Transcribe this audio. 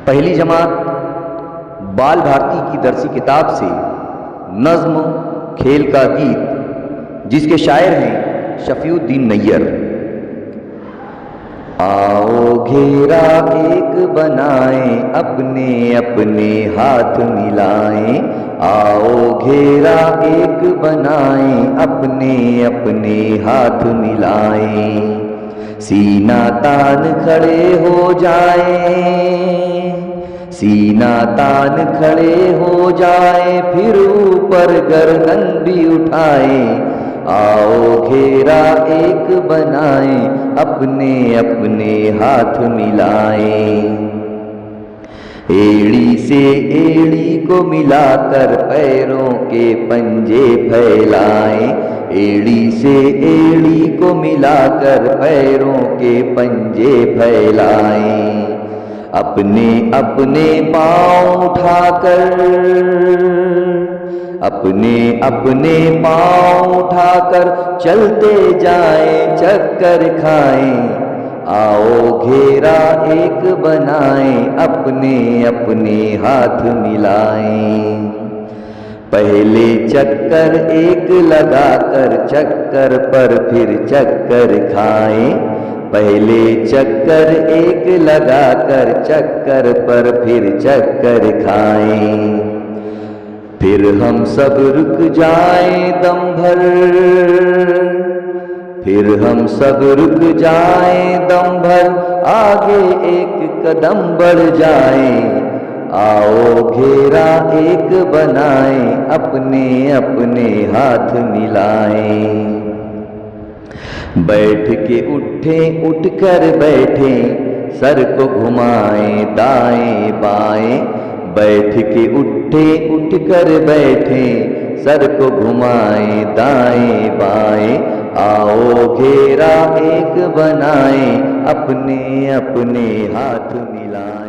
पहली जमात बाल भारती की दरसी किताब से नज्म खेल का गीत, जिसके शायर हैं शफीउद्दीन नैयर। आओ घेरा एक बनाएं, अपने अपने हाथ मिलाएं। आओ घेरा एक बनाएं, अपने अपने हाथ मिलाएं। सीना तान खड़े हो जाएं, सीना तान खड़े हो जाए, फिर ऊपर गर्दन भी उठाए। आओ घेरा एक बनाए, अपने अपने हाथ मिलाए। एड़ी से एड़ी को मिलाकर पैरों के पंजे फैलाएं। एड़ी से एड़ी को मिलाकर पैरों के पंजे फैलाएं। अपने अपने पाँव उठाकर, अपने अपने पाँव उठाकर चलते जाएं, चक्कर खाएं। आओ घेरा एक बनाएं, अपने अपने हाथ मिलाएं। पहले चक्कर एक लगाकर चक्कर पर फिर चक्कर खाएं। पहले चक्कर एक लगाकर चक्कर पर फिर चक्कर खाएं। फिर हम सब रुक जाएं दम भर, फिर हम सब रुक जाएं दम भर, आगे एक कदम बढ़ जाएं। आओ घेरा एक बनाएं, अपने अपने हाथ मिलाएं। बैठ के उठें, उठकर बैठें, सर को घुमाएं दाएं बाएं। बैठ के उठें, उठकर बैठें, सर को घुमाएं दाएं बाएं। आओ घेरा एक बनाएं, अपने अपने हाथ मिलाएं।